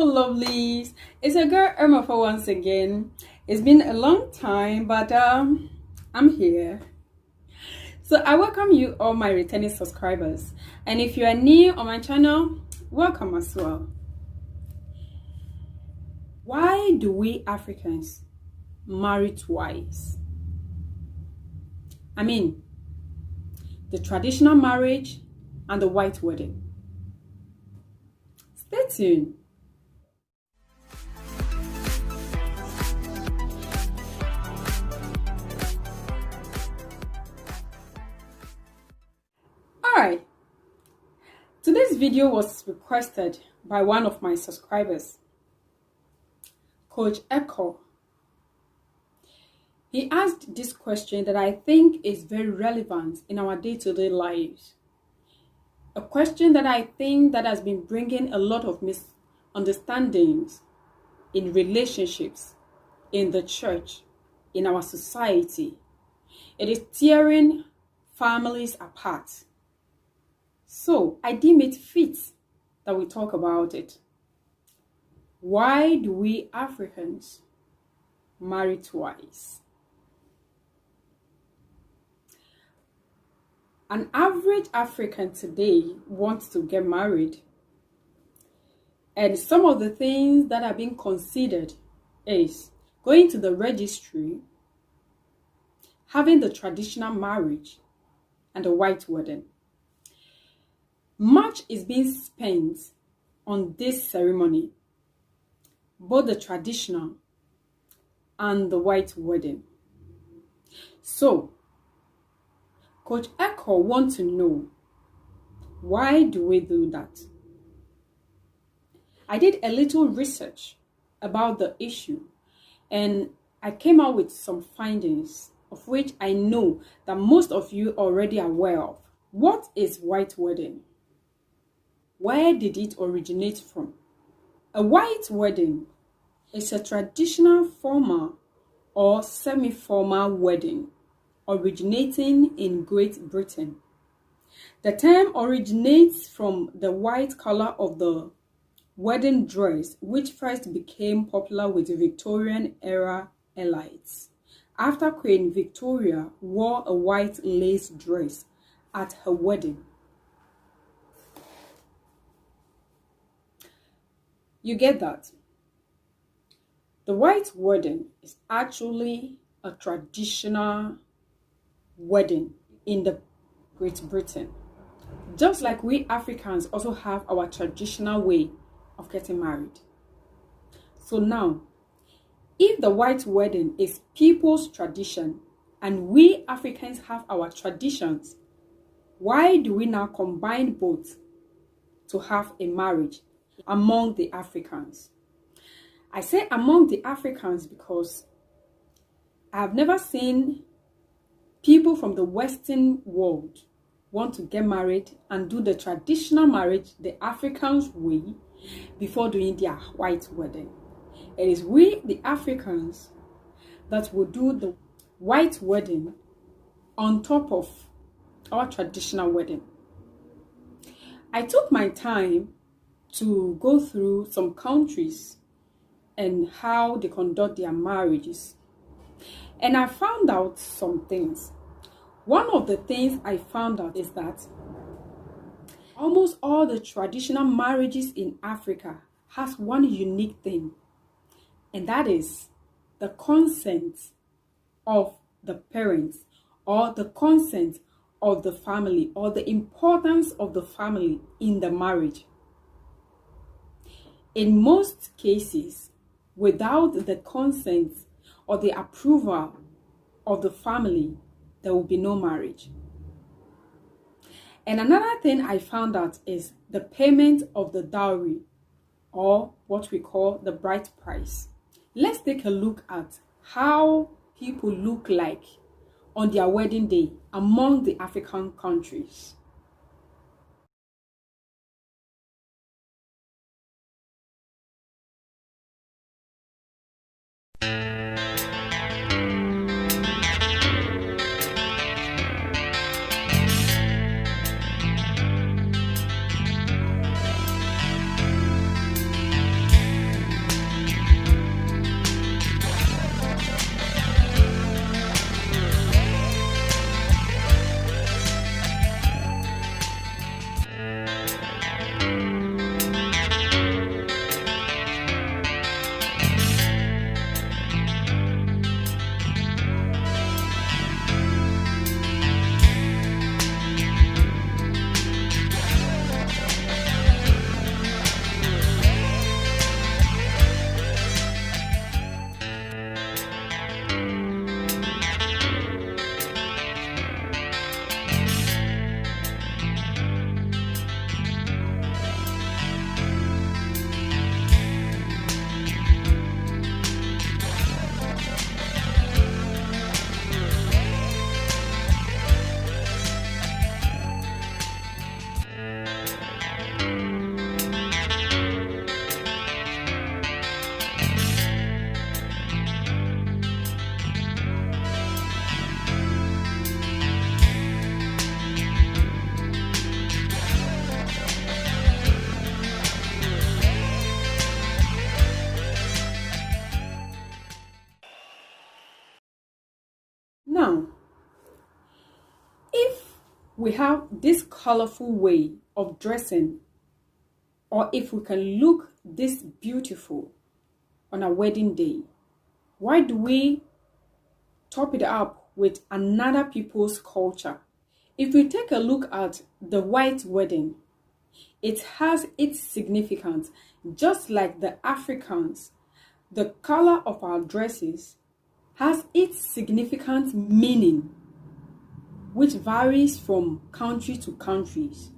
Hello, lovelies. It's a girl Irma for once again. It's been a long time, but I'm here. So I welcome you, all my returning subscribers. And if you are new on my channel, welcome as well. Why do we Africans marry twice? I mean, the traditional marriage and the white wedding. Stay tuned. Alright, today's video was requested by one of my subscribers, Coach Echo. He asked this question that I think is very relevant in our day-to-day lives. A question that I think that has been bringing a lot of misunderstandings in relationships, in the church, in our society. It is tearing families apart. So I deem it fit that we talk about it. Why do we Africans marry twice? An average African today wants to get married. And some of the things that are being considered is going to the registry, having the traditional marriage, and the white wedding. Much is being spent on this ceremony, both the traditional and the white wedding. So, Coach Echo wants to know, why do we do that? I did a little research about the issue and I came out with some findings of which I know that most of you are already aware of. What is white wedding? Where did it originate from? A white wedding is a traditional formal or semi-formal wedding originating in Great Britain. The term originates from the white color of the wedding dress, which first became popular with Victorian era elites, after Queen Victoria wore a white lace dress at her wedding. You get that? The white wedding is actually a traditional wedding in the Great Britain. Just like we Africans also have our traditional way of getting married. So now, if the white wedding is people's tradition and we Africans have our traditions, why do we now combine both to have a marriage among the Africans? I say among the Africans because I have never seen people from the Western world want to get married and do the traditional marriage the Africans way before doing their white wedding. It is we, the Africans, that will do the white wedding on top of our traditional wedding. I took my time to go through some countries and how they conduct their marriages. And I found out some things. One of the things I found out is that almost all the traditional marriages in Africa has one unique thing, and that is the consent of the parents or the consent of the family or the importance of the family in the marriage. In most cases, without the consent or the approval of the family, there will be no marriage. And another thing I found out is the payment of the dowry, or what we call the bride price. Let's take a look at how people look like on their wedding day among the African countries. we have this colorful way of dressing, or if we can look this beautiful on a wedding day, why do we top it up with another people's culture? If we take a look at the white wedding, it has its significance. Just like the Africans, the color of our dresses has its significant meaning, which varies from country to countries.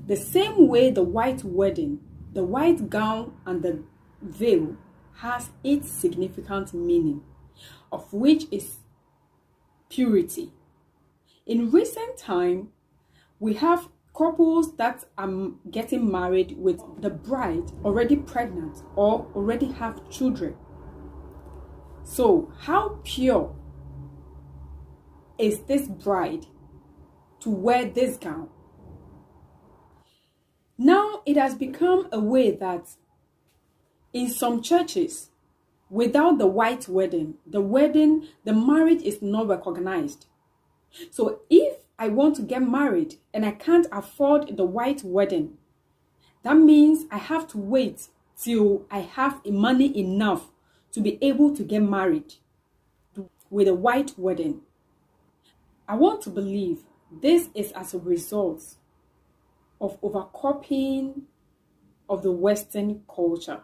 The same way the white wedding, the white gown and the veil has its significant meaning, of which is purity. In recent time, we have couples that are getting married with the bride already pregnant or already have children. So how pure is this bride to wear this gown? Now it has become a way that in some churches, without the white wedding, the marriage is not recognized. So if I want to get married and I can't afford the white wedding, that means I have to wait till I have money enough to be able to get married with a white wedding. I want to believe this is as a result of overcopying of the Western culture.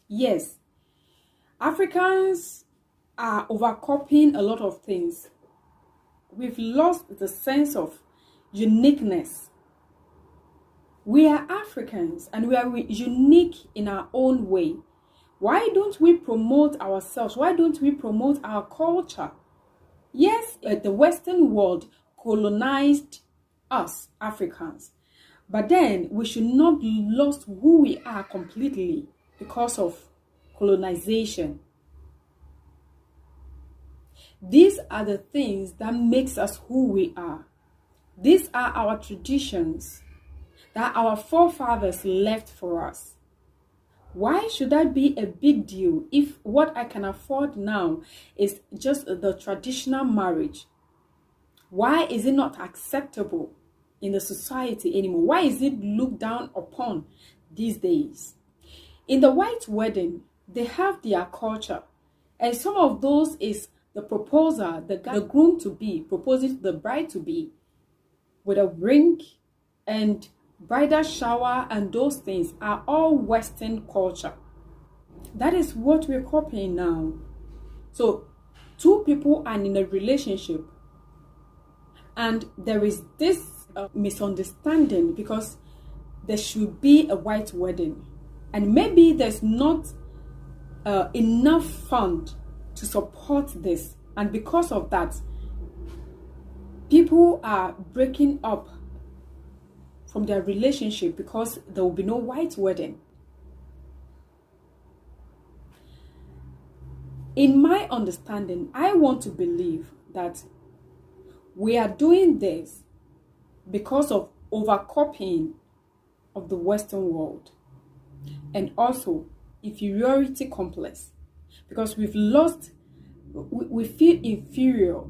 Yes, Africans are overcopying a lot of things. We've lost the sense of uniqueness. We are Africans and we are unique in our own way. Why don't we promote ourselves? Why don't we promote our culture? Yes, the Western world colonized us, Africans. But then we should not lose who we are completely because of colonization. These are the things that makes us who we are. These are our traditions that our forefathers left for us. Why should that be a big deal if what I can afford now is just the traditional marriage? Why is it not acceptable in the society anymore? Why is it looked down upon these days? In the white wedding, they have their culture, and some of those is the proposer, the groom-to-be proposes to the bride-to-be with a ring and bridal shower, and those things are all Western culture. That is what we're copying now. So two people are in a relationship and there is this misunderstanding because there should be a white wedding and maybe there's not enough fund to support this, and because of that people are breaking up from their relationship because there will be no white wedding. In my understanding, I want to believe that we are doing this because of overcopying of the Western world and also inferiority complex, because we feel inferior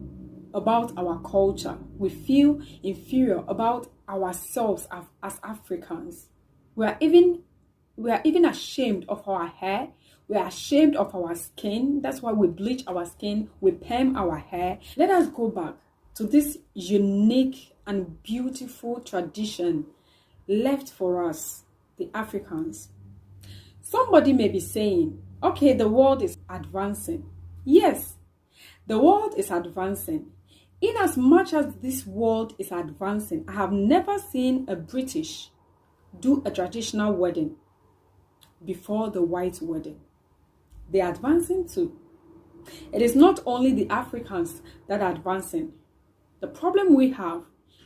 about our culture. We feel inferior about ourselves as Africans. We are even ashamed of our hair. We are ashamed of our skin. That's why we bleach our skin. We perm our hair. Let us go back to this unique and beautiful tradition left for us, the Africans. Somebody may be saying, okay, the world is advancing. Yes, the world is advancing. In as much as this world is advancing, I have never seen a British do a traditional wedding before the white wedding. They are advancing too. It is not only the Africans that are advancing. The problem we have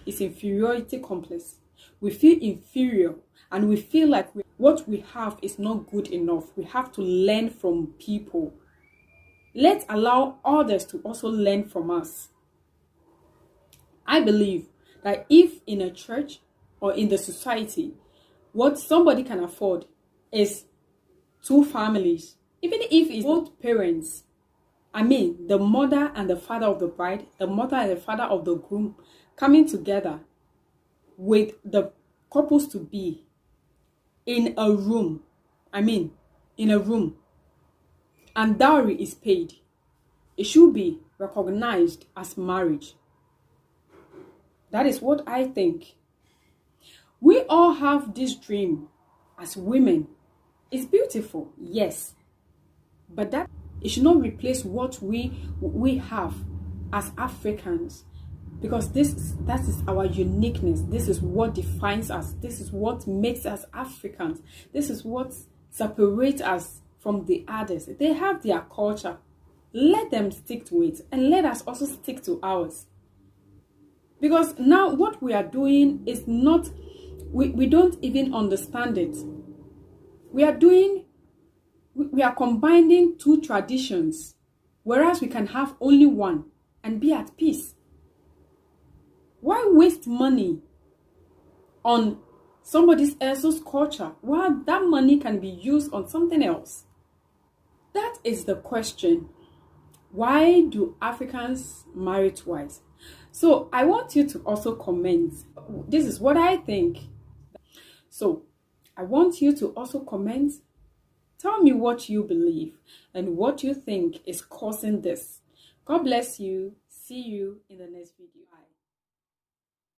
is inferiority complex. We feel inferior and we feel like what we have is not good enough. We have to learn from people. Let's allow others to also learn from us. I believe that if in a church or in the society, what somebody can afford is two families, even if it's both parents, the mother and the father of the bride, the mother and the father of the groom, coming together with the couples to be in a room, in a room, and dowry is paid, it should be recognized as marriage. That is what I think. We all have this dream as women. It's beautiful, yes, but that it should not replace what we have as Africans, because that is our uniqueness. This is what defines us. This is what makes us Africans. This is what separates us from the others. They have their culture. Let them stick to it, and let us also stick to ours. Because now what we are doing is not, we don't even understand it. We are combining two traditions, whereas we can have only one and be at peace. Why waste money on somebody else's culture while that money can be used on something else? That is the question. Why do Africans marry twice? So I want you to also comment. This is what I think. So I want you to also comment. Tell me what you believe and what you think is causing this. God bless you. See you in the next video.